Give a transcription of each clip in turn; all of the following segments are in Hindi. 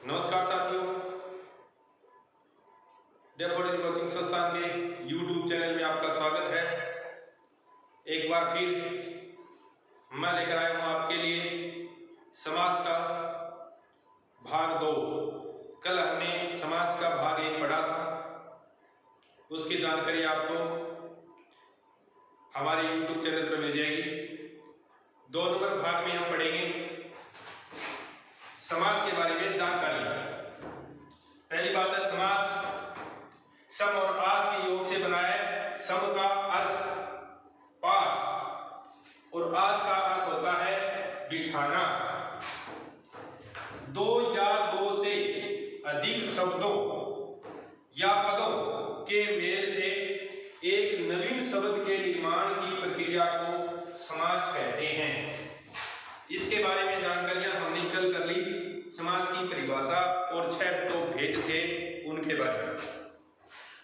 नमस्कार साथियों, डैफोडिल कोचिंग संस्थान के YouTube चैनल में आपका स्वागत है। एक बार फिर मैं लेकर आया हूं आपके लिए समास का भाग 2। कल हमने समास का भाग 1 पढ़ा था, उसकी जानकारी आपको हमारे YouTube चैनल पर मिल जाएगी। 2 नंबर भाग में हम पढ़ेंगे समास के बारे में जानकारी। पहली बात है, समास सम और आस के योग से बना है। सम का अर्थ पास और आस का अर्थ होता है बिठाना। 2 या 2 से अधिक शब्दों या पदों के मेल से एक नवीन शब्द के निर्माण की प्रक्रिया को समास कहते हैं। इसके बारे में जानकारियां हमने कल कर ली। समास की परिभाषा और 6 जो भेद थे उनके बारे में,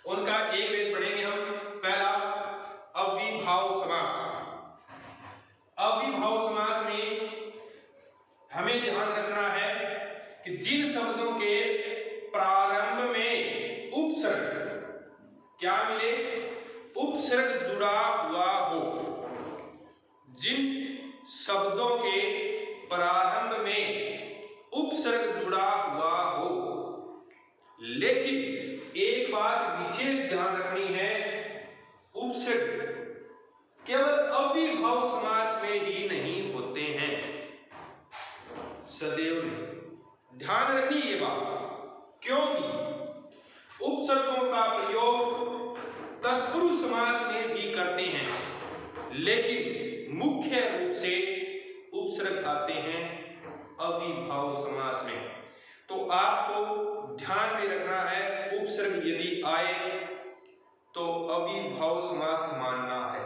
उनका एक भेद पढ़ेंगे हम। पहला, अविभाव समास। अविभाव समास में हमें ध्यान रखना है कि जिन शब्दों के प्रारंभ में उपसर्ग क्या मिले, उपसर्ग जुड़ा हुआ हो। जिन शब्दों के प्रारंभ में उपसर्ग जुड़ा हुआ हो, लेकिन एक बात विशेष ध्यान रखनी है, उपसर्ग केवल अविभाव समास में ही नहीं होते हैं। सदैव ध्यान रखिए ये बात, क्योंकि उपसर्गों का प्रयोग तत्पुरुष समास में भी करते हैं, लेकिन मुख्य रूप से उपसर्ग आते हैं अविभाव समास में। तो आपको ध्यान में रखना है, उपसर्ग यदि आए तो अविभाव समास मानना है।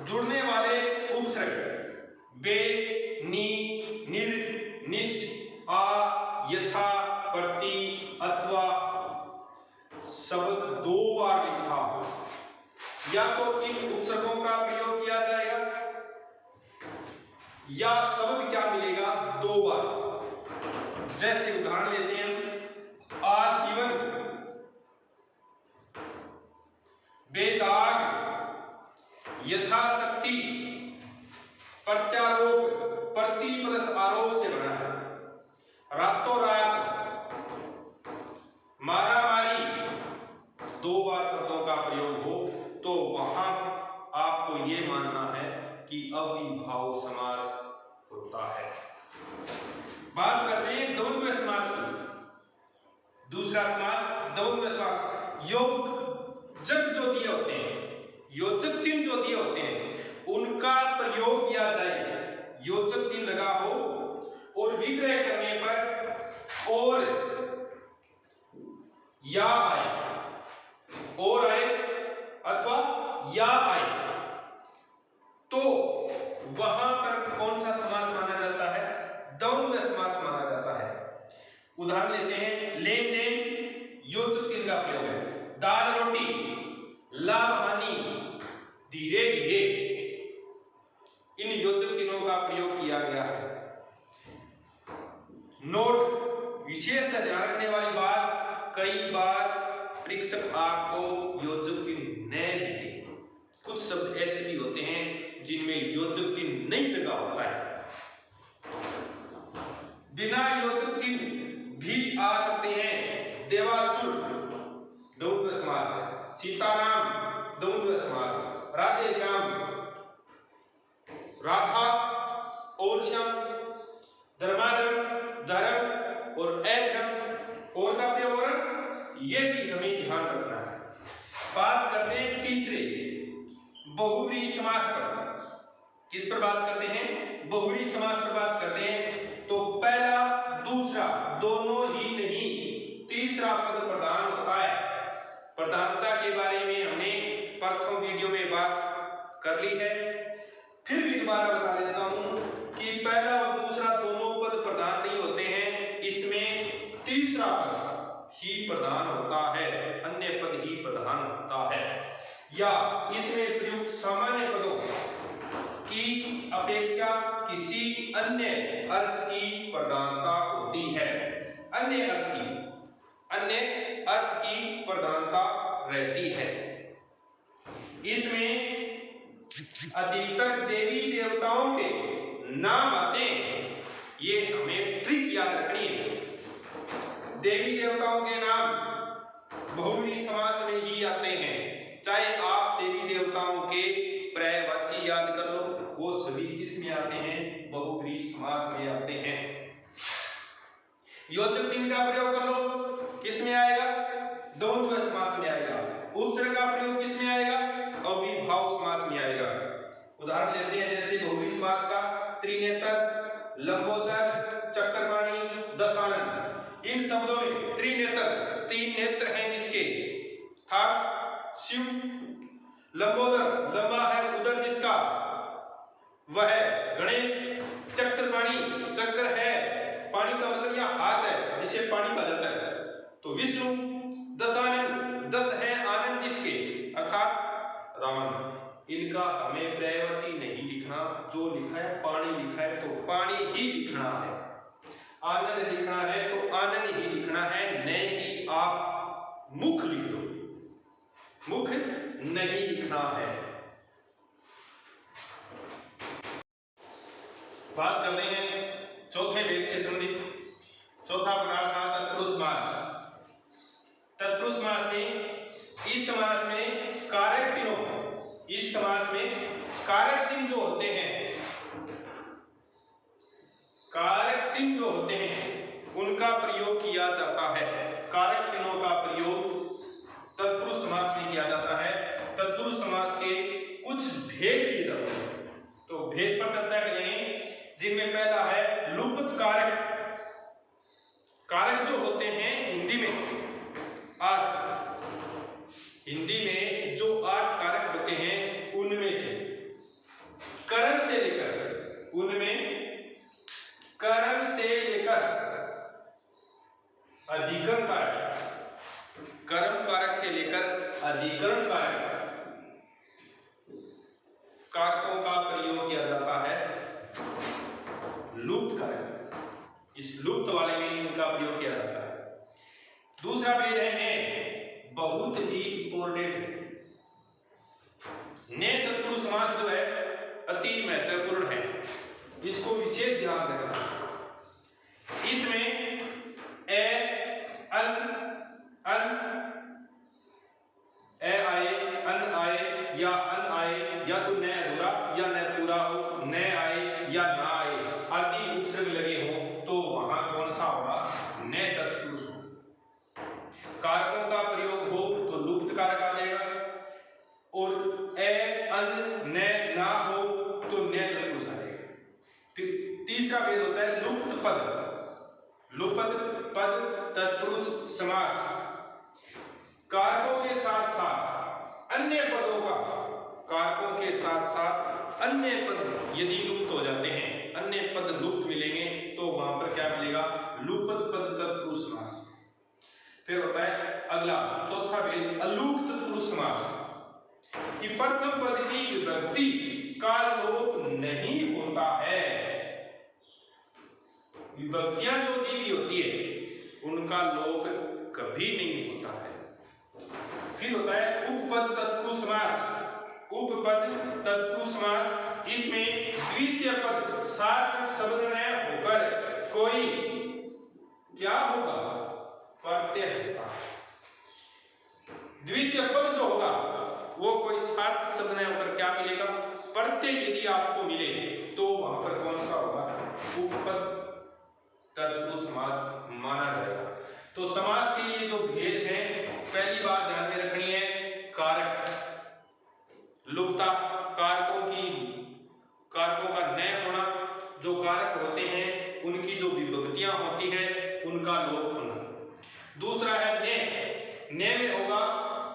जुड़ने वाले उपसर्ग वे नी, निर, निश, आ, यथा, प्रति अथवा शब्द 2 बार लिखा हो, या तो इन उपसर्गों का प्रयोग किया जाएगा या शब्द क्या मिलेगा 2 बार। जैसे उदाहरण लेते हैं, आजीवन, बेदाग, यथाशक्ति, प्रत्यारोप, प्रति प्लस आरोप से बना है, रातों रात, मारामारी। 2 बार शब्दों का प्रयोग हो तो वहां आपको यह मानना है कि अविभाव समास होता है। बात करते हैं द्वंद्व समास की। दूसरा समास द्वंद्व समास। योजक जो दिए होते हैं, योजक चिन्ह जो दिए होते हैं, उनका प्रयोग किया जाए। योजक चिन्ह लगा हो और विग्रह करने पर और या आए, और आए अथवा या आए, तो वहां पर कौन सा समास माना जाता है? द्वंद्व समास माना जाता है। उदाहरण लेते हैं, लेन देन योजक चिन्ह का प्रयोग है। दाल रोटी, लाभ हानि, धीरे धीरे, इन योजक चिन्हों का प्रयोग किया गया है। नोट, विशेष ध्यान रखने वाली बात, कई बार परीक्षक आपको योजक चिन्ह न भी दे। कुछ शब्द ऐसे भी होते हैं जिनमें योजक चिन्ह नहीं लगा होता है। बिना योजक चिन्ह भी आ सकते हैं। देवासुर द्वंद्व समास, सीताराम द्वंद्व समास, राधे श्याम, राधा और श्याम, धर्माधर्म, धर्म और अधर्म, और का प्रयोग ये भी हमें ध्यान रखना है। बात करते हैं तीसरे बहुव्रीहि समास पर। किस पर बात करते हैं? बहुव्रीहि समास पर बात करते हैं। तो पहला दूसरा दोनों ही नहीं, तीसरा पद प्रधान होता है। प्रधानता के बारे में हमने प्रथम वीडियो में बात कर ली है, फिर भी दोबारा बता देता हूं कि पहला और दूसरा दोनों पद प्रधान नहीं होते हैं। इसमें तीसरा पद ही प्रधान होता है, अन्य पद ही प्रधान होता है। या इसमें प्रयुक्त सामान्य पदों की अपेक्षा किसी अन्य अर्थ की प्रधानता होती है, अन्य अर्थ की प्रधानता रहती है। इसमें अधिकतर देवी देवताओं के नाम आते हैं, ये हमें ट्रिक याद रखनी है। देवी देवताओं के नाम बहुव्रीहि समास में ही आते हैं, चाहे आप देवी देवताओं के पर्यायवाची याद कर लो, वो सभी किस में आते हैं? बहुव्रीहि समास में आते हैं। योजक चिन्ह का प्रयोग कर लो, किस में आएगा? द्वंद्व समास में आएगा। उपसर्ग का प्रयोग किस में आएगा? अविभाव समास में आएगा। उदाहरण लेते हैं जैसे बहुव्रीहि समास का त्रिनेत्र, लंबोदर, चक्रपाणी, दशानन। इन शब्दों में त्रिनेत्र, तीन नेत्र हैं जिसके, अर्थात शिव, लंबोदर लंबा है उदर जिसका वह है गणेश, चक्रपाणी चक्र है, पानी का मतलब यह हाथ है जिसे पानी कहा जाता है, तो विष्णु, दशानन दस है आनंद जिसके, अर्थात रावण। इनका हमें पर्यायवाची नहीं लिखना, जो लिखा है पानी लिखा है तो पानी ही लिखना है, आनंद लिखना है तो आनंद ही लिखना है, न कि आप मुख लिख दो, मुख नहीं लिखना है। बात करते हैं चौथे भेद से संबंधित। चौथा प्रकार था तत्पुरुष समास। तत्पुरुष समास में इस समास में कारक चिन्हों, इस समास में कारक चिन्ह जो होते हैं, कारक चिन्ह जो होते हैं उनका प्रयोग किया जाता है। कारक चिन्हों का प्रयोग तत्पुरुष समास में किया जाता है। तत्पुरुष समास के कुछ भेद किए जाते हैं, तो भेद पर चर्चा करें, जिनमें पहला है लुप्त कारक। कारक जो होते हैं हिंदी में 8, हिंदी में जो 8 कारक होते हैं उनमें से करण से लेकर, उनमें करण से लेकर अधिकरण कारक, कर्म कारक से लेकर अधिकरण कारक कारकों का प्रयोग किया जाता है लुप्त कारक। इस लुप्त वाले में इनका प्रयोग किया जाता है। दूसरा भेद है बहुत ही इंपॉर्टेंट है। ने तत्पुरुष समास जो है अति महत्वपूर्ण है, इसको विशेष ध्यान रखना। इसमें ए, अन, ए आए, अन आए या अन आए, या तो न अधूरा या न पूरा हो, न आए या ना आए आदि उपसर्ग लगे हो, तो वहां कौन सा होगा? न तत्पुरुष हो। कारकों का प्रयोग हो तो लुप्त कारक आ जाएगा, और ए, अन, न, ना हो तो न तत्पुरुष आ जाएगा। फिर तीसरा भेद होता है लुप्त पद। लुप्त पद तत्पुरुष समास कारकों के साथ साथ अन्य पदों का, कारकों के साथ साथ अन्य पद यदि लुप्त हो जाते हैं, अन्य पद लुप्त मिलेंगे, तो वहां पर क्या मिलेगा? लुप्त पद तत्पुरुष समास। फिर होता है अगला चौथा भेद अलूक तत्पुरुष समास, कि प्रथम पद की विभक्ति का लोप नहीं होता है। विभक्तियां जो दी हुई होती है उनका लोप कभी नहीं होता है। फिर होता है उपपद तत्पुरुष समास। उपपद तत्पुरुष समास, इसमें द्वितीय पद सार्थक शब्द न होकर कोई क्या होगा? प्रत्यय होगा। द्वितीय पद जो होगा वो कोई सार्थक शब्द न होकर क्या मिलेगा? प्रत्यय यदि आपको मिले तो वहां पर कौन सा होगा? उपपद तत्पुरुष समास माना जाएगा। तो समास के लिए जो भेद हैं, पहली बात ध्यान में रखनी है, कारक, लुप्तता, कारकों का न होना, जो कारक होते हैं उनकी जो विभक्तियां होती है उनका लोप होना। दूसरा है ने में होगा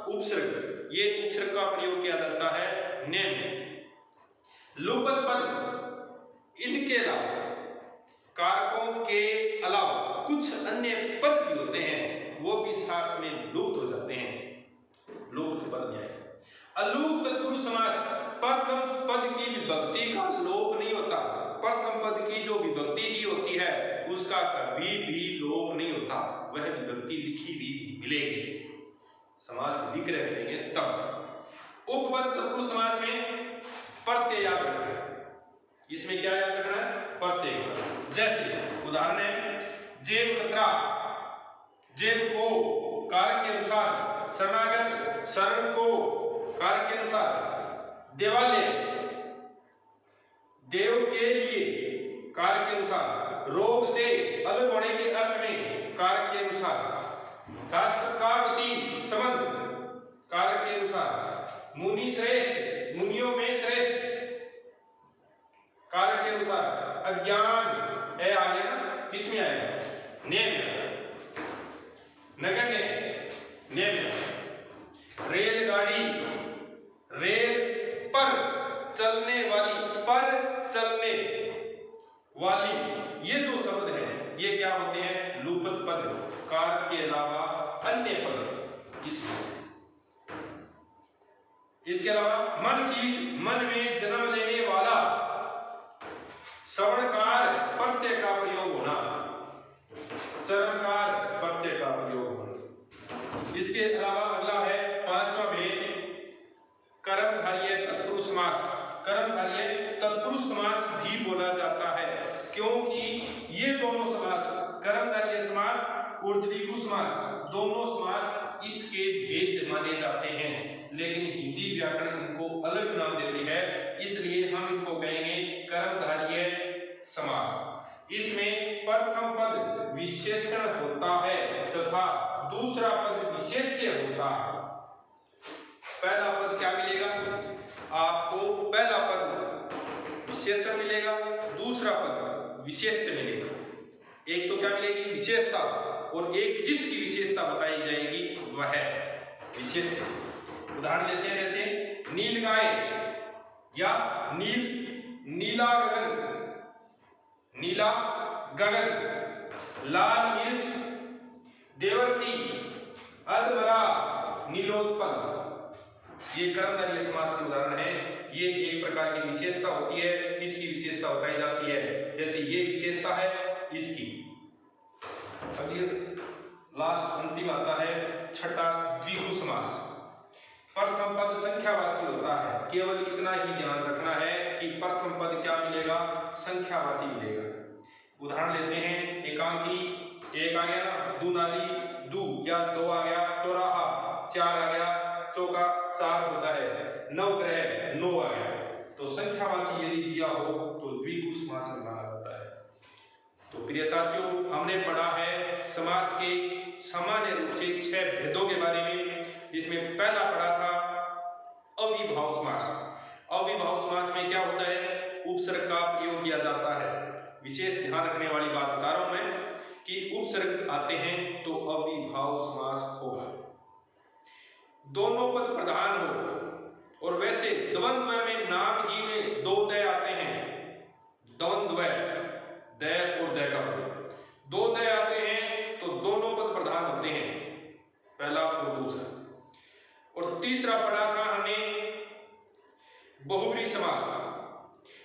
उपसर्ग, ये उपसर्ग का प्रयोग किया जाता है ने में। लुप्त पद, इनके अलावा कारकों के अलावा कुछ अन्य पद भी होते हैं, वो भी साथ में लुप्त हो जाते हैं, लुप्त पद में आएगा। अलूक तत्पुरुष समास, प्रथम पद की विभक्ति का लोप नहीं होता, प्रथम पद की जो विभक्ति दी होती है उसका कभी भी लोप नहीं होता, वह विभक्ति लिखी भी मिलेगी। समास विग्रह करेंगे तब। उपपद तत्पुरुष समास में प्रत्यय याद रखना है। इसमें क्या याद रखना है? प्रत्यय। जैसे उदाहरण है जेब कतरा, जेब को कारक के अनुसार, शरणागत शरण को कारक के अनुसार, देवालय देव के लिए कारक के अनुसार, रोग से अलग होने के अर्थ में कारक के अनुसार, राष्ट्रकावती संबंध कारक के अनुसार, मुनि श्रेष्ठ मुनियों में श्रेष्ठ कारक के अनुसार, अज्ञान ए आ गया ना, किस में आएगा? ने में आएगा, नगण्य ने में आएगा, रेलगाड़ी रेल पर चलने वाली, पर चलने वाली, ये जो शब्द हैं ये क्या होते हैं? लुप्त पद, कारक के अलावा अन्य पद। इसके अलावा मनशील, मन में जन्म लेने वाला, श्रवणकार प्रत्यय का प्रयोग होना, चरणकार प्रत्यय का प्रयोग होना। इसके अलावा अगला है पांचवा भेद, कर्मधारय तत्पुरुष समास। कर्मधारय तत्पुरुष समास भी बोला जाता है क्योंकि ये दोनों समास, कर्मधारय समास और द्विगु समास, दोनों समास इसके भेद माने जाते हैं, लेकिन हिंदी व्याकरण इनको अलग नाम देती है, इसलिए हम इनको कहेंगे कर्मधारय समास। इसमें प्रथम पद विशेषण होता है तथा दूसरा पद विशेष्य होता है। पहला पद क्या मिलेगा आपको? पहला पद विशेषण मिलेगा, दूसरा पद विशेष्य मिलेगा। एक तो क्या मिलेगी? विशेषता, और एक जिसकी विशेषता बताई जाएगी वह विशेष्य। उदाहरण देते हैं जैसे नील गाय या नीला गगन, नीला गगन, लाल मिर्च, देवर्षि, अधमरा, नीलोत्पल, ये कर्मधारय समास के उदाहरण है। ये एक प्रकार की विशेषता होती है, इसकी विशेषता बताई जाती है। जैसे ये विशेषता है इसकी। अगली लास्ट अंतिम आता है छठा द्विगु समास। प्रथम पद संख्यावाची होता है, केवल इतना ही ध्यान रखना है कि प्रथम पद क्या मिलेगा? संख्यावाची मिलेगा। उदाहरण लेते हैं एकांकी, एक आ गया ना, दुनाली दू या दो आ गया, चौराहा चार आ गया, चौका चार होता है, नवग्रह नौ आ गया। तो संख्यावाची यदि दिया हो तो द्विगु समास माना जाता है। तो प्रिय साथियों, हमने पढ़ा है समास के सामान्य रूप से 6 भेदों के बारे में, जिसमें पहला पढ़ा था अविभाव समास। अविभाव समास में क्या होता है? उपसर्ग का प्रयोग किया जाता है। विशेष ध्यान रखने वाली बात बता रहा हूं मैं कि उपसर्ग आते हैं तो अविभाव समास होगा। दोनों पद प्रधान हो, और वैसे द्वंद्व में नाम ही में दो दय आते हैं। द्वंद्व दय और दय का प्रयोग, दो दय आते हैं तो दोनों पद प्रधान होते हैं, पहला और दूसरा। और तीसरा पढ़ा था हमने बहुब्री समास।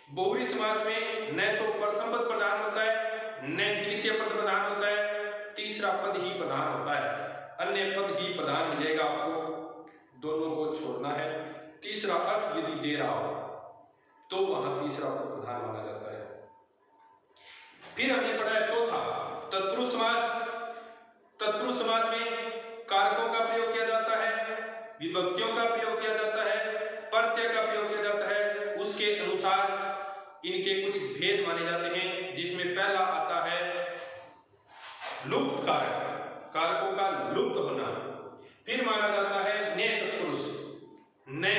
बहुब्री समास में न तो प्रथम पद प्रधान होता है, न द्वितीय पद प्रधान होता है, तीसरा पद ही प्रधान होता है। अन्य पद ही प्रधान मिलेगा आपको, दोनों को छोड़ना है। तीसरा अर्थ यदि दे रहा हो तो वहां तीसरा पद प्रधान माना जाता है। फिर हमने पढ़ा है चौथा तत्पुरुष समास। तत्पुरुष समास में कारकों का प्रयोग किया जाता है, विभक्तियों का प्रयोग किया जाता है, प्रत्यय का प्रयोग किया जाता है। उसके अनुसार इनके कुछ भेद माने जाते हैं, जिसमें पहला आता है लुप्त कारक, कारकों का लुप्त होना। फिर माना जाता है ने तत्पुरुष, ने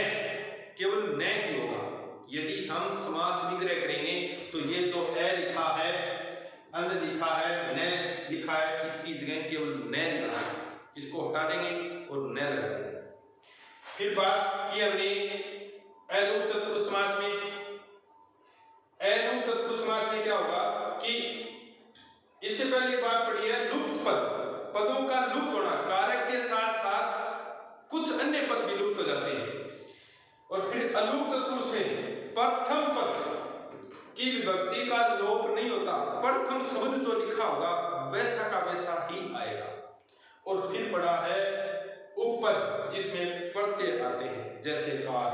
केवल ने ही होगा। यदि हम समास विग्रह करेंगे तो ये जो ए लिखा है, अन लिखा है, ने लिखा है, इसकी जगह केवल ने लिखा है, इसको हटा देंगे और ने लगा देंगे। फिर बात की हमने अलुप्त तत्पुरुष समास में। अलुप्त तत्पुरुष समास में क्या होगा कि इससे पहले बात पढ़ी है लुप्त पद, पदों का लुप्त होना, कारक के साथ साथ कुछ अन्य पद भी लुप्त हो जाते हैं। और फिर अलुप्त तत्पुरुष में प्रथम पद कि विभक्ति का लोप नहीं होता, प्रथम शब्द जो लिखा होगा वैसा का वैसा ही आएगा। और फिर पढ़ा है उपपद जिसमें प्रत्यय आते हैं, जैसे कार,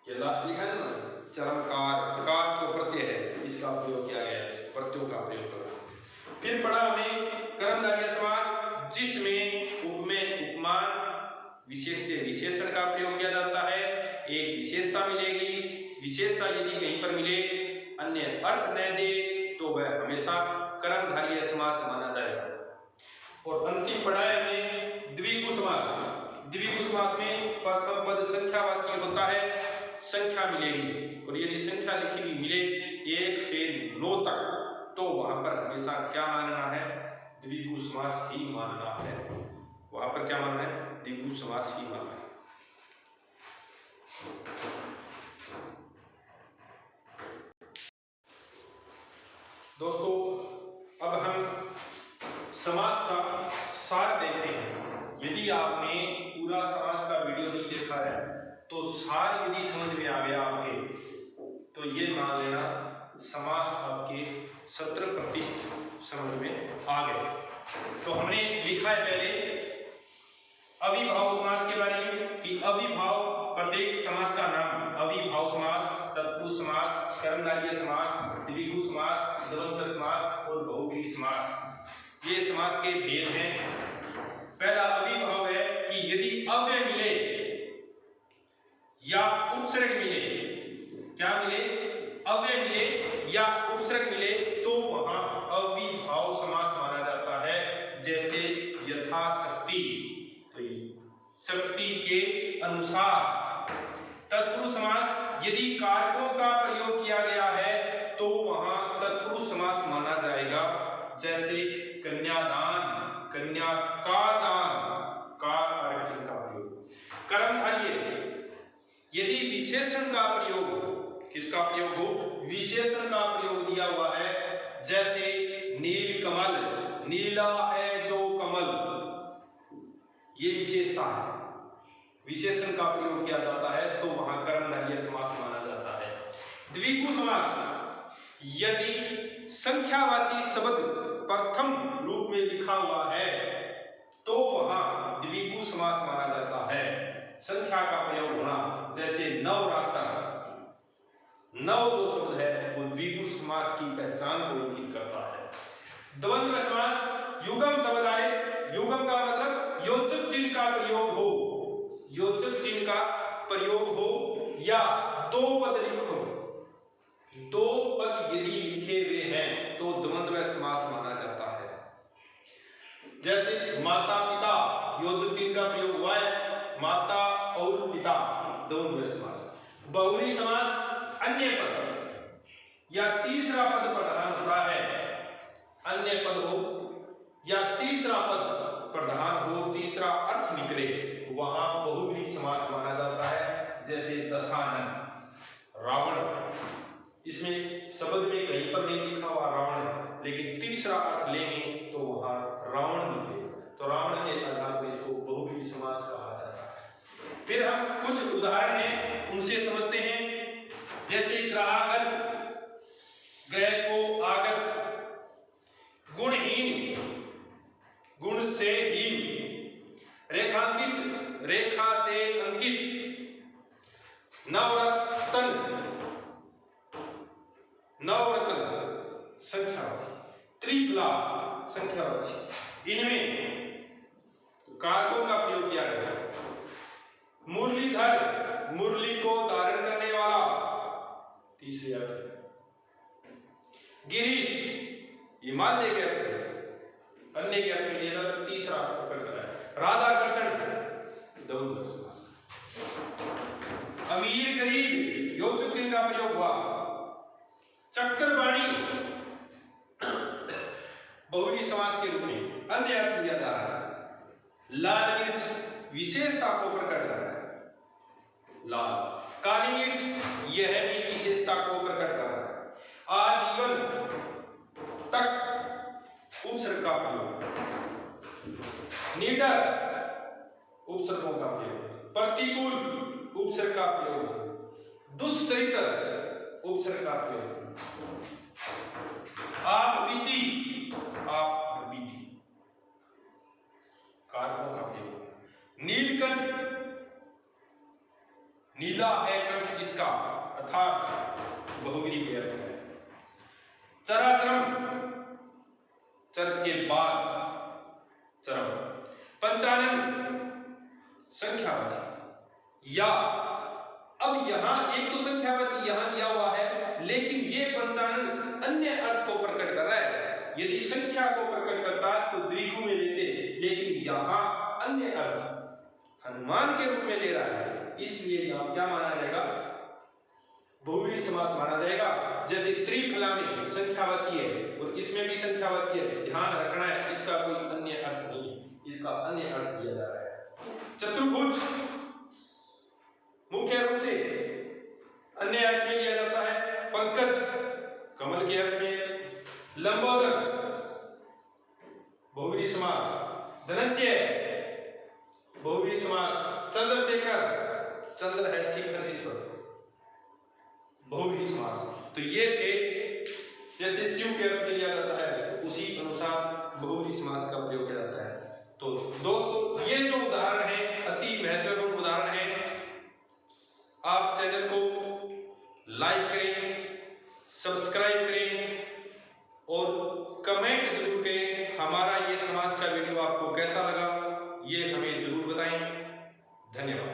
ये लास्ट लिखा है ना, चरमकार, कार जो प्रत्यय है इसका प्रयोग किया गया है, प्रत्ययों का प्रयोग करो। फिर पढ़ा हमें कर्मधारय समास जिसमें उपमेय उपमान विशेष से विशेषण का प्रयोग किया जाता है। एक विशेषता मिलेगी, विशेषता यदि कहीं पर मिले अन्य अर्थ न दे तो वह हमेशा कर्मधारय समास माना जाएगा। और अंतिम पढ़ा है हमें द्विगु समास। द्विगु समास में प्रथम पद संख्यावाची होता है, संख्या मिलेगी, और यदि संख्या लिखी हुई मिले 1 से 9 तक तो वहां पर हमेशा क्या मानना है, द्विगु समास ही मानना है। वहां पर क्या मानना है, द्विगु समास ही मानना है। दोस्तों अब हम समास का सार देखते हैं। यदि आपने पूरा समास का वीडियो नहीं देखा है तो सार यदि समझ में आ गया आपके, तो ये मान लेना समास आपके 70% समझ में आ गए। तो हमने लिखा है पहले अविभाव समास के बारे में कि अविभाव प्रत्येक समास का नाम, अविभाव समास, तत्पुरुष समास, कर्मधारय समास, द्विगु समास, द्वंद्व समास और बहुव्रीहि समास, ये समास के भेद हैं। पहला अविभाव है कि यदि अव्यय मिले या उपसर्ग मिले, क्या मिले, अव्यय मिले या उपसर्ग मिले तो वहां अविभाव समास माना जाता है। जैसे यथाशक्ति, तो शक्ति के अनुसार। तत्पुरुष समास यदि कारकों का प्रयोग किया गया है तो वहां तत्पुरुष समास माना जाएगा। जैसे कन्यादान, कन्या का दान, का कारक चिन्ह का प्रयोग। कर्मधारय यदि विशेषण का प्रयोग हो, किसका प्रयोग हो, विशेषण का प्रयोग दिया हुआ है, जैसे नील कमल, नीला है जो कमल, ये विशेषता है, विशेषण का प्रयोग किया जाता है तो वहां कर्मधारय समास माना जाता है। द्विगु समास यदि संख्यावाची शब्द प्रथम रूप में लिखा हुआ है तो वहां द्विगु समास माना जाता है, संख्या का प्रयोग होना। जैसे नवरात्र, नव जो शब्द है वो द्विगु समास की पहचान को इंगित करता है। द्वंद्व समास युगम शब्द आए, युगम का मतलब योजक चिन्ह का प्रयोग हो, योजक चिन्ह का प्रयोग हो या दो पद लिखो, दो पद यदि लिखे हुए हैं तो द्वंद्व समास माना जाता है। जैसे माता पिता, योजक चिन्ह का प्रयोग हुआ है, माता और पिता, द्वंद्व समास। बहुव्रीहि समास अन्य पद या तीसरा पद प्रधान होता है, अन्य पद हो या तीसरा पद प्रधान हो, तीसरा अर्थ निकले, वहां बहुव्रीहि समास माना जाता है। जैसे दशानन, रावण, इसमें शब्द में कहीं पर नहीं लिखा हुआ रावण, लेकिन तीसरा अर्थ लेंगे तो वहां रावण निकले, तो रावण के आधार पर इसको बहुव्रीहि समास कहा जाता है। फिर हम कुछ उदाहरण हैं उनसे समझते हैं। जैसे ग्राहक, ग्रह को आगत, गुणहीन, गुण से हीन, रेखांकित, रेखा से अंकित, नवरत्न, नवरत्न संख्यावाची, त्रिफला संख्यावाची, इनमें कारकों का प्रयोग किया गया है। मुरलीधर, मुरली को धारण करने वाला, तीसरे अर्थ। गिरीश, ये माल्य के अर्थ है, अन्य के अर्थ में लिया तो तीसरा अर्थ पकड़ कर है। राधाकृष्ण, द्वंद्व समास। अमीर गरीब, योजक चिन्ह का प्रयोग हुआ। चक्रवाणी, बहुव्रीहि समास के रूप में अन्य अर्थ लिया जा रहा है। लाल मिर्च, विशेषता को प्रकट कर रहा है, लाल। काली मिर्च, यह भी विशेषता को प्रकट कर रहा है। आजीवन तक, उपसर्ग का प्रयोग। निडर, उपसर्गों का प्रयोग। प्रतिकूल, उपसर्ग का प्रयोग। दुष्चरित्र, उपसर्ग का प्रयोग। आप बीती, कारकों का प्रयोग। नीलकंठ, नीला है कंठ जिसका, अर्थात बहुव्रीहि के अर्थ है। चराचरम, चर के बाद चरम। पंचानन, संख्यावाची। या अब यहां एक तो संख्यावाची यहां दिया हुआ है, लेकिन ये पंचानन अन्य अर्थ को प्रकट कर रहा है। यदि संख्या को प्रकट करता तो द्विगु में लेते, लेकिन यहां अन्य अर्थ हनुमान के रूप में ले रहा है, इसलिए यहां क्या माना जाएगा, बहुव्रीहि समास माना जाएगा। जैसे त्रिफला में संख्यावाची है और इसमें भी संख्यावाची है, ध्यान रखना है, इसका कोई अन्य अर्थ नहीं है, इसका अन्य अर्थ दिया जा रहा है। चतुर्भुज मुख्य रूप से अन्य अर्थ में लिया जाता है, पंकज कमल के अर्थ में। लंबोदर बहुव्रीहि समास। धनंजय बहुव्रीहि समास। चंद्रशेखर, चंद्र है शिखर जिस पर, बहुव्रीहि समास। तो ये थे, जैसे शिव के अर्थ में लिया जाता है तो उसी अनुसार बहुव्रीहि समास का प्रयोग किया जाता है। तो दोस्तों ये जो उदाहरण है अति महत्वपूर्ण उदाहरण है। आप चैनल को लाइक करें, सब्सक्राइब करें और कमेंट जरूर करें। हमारा ये समास का वीडियो आपको कैसा लगा ये हमें जरूर बताएं। धन्यवाद।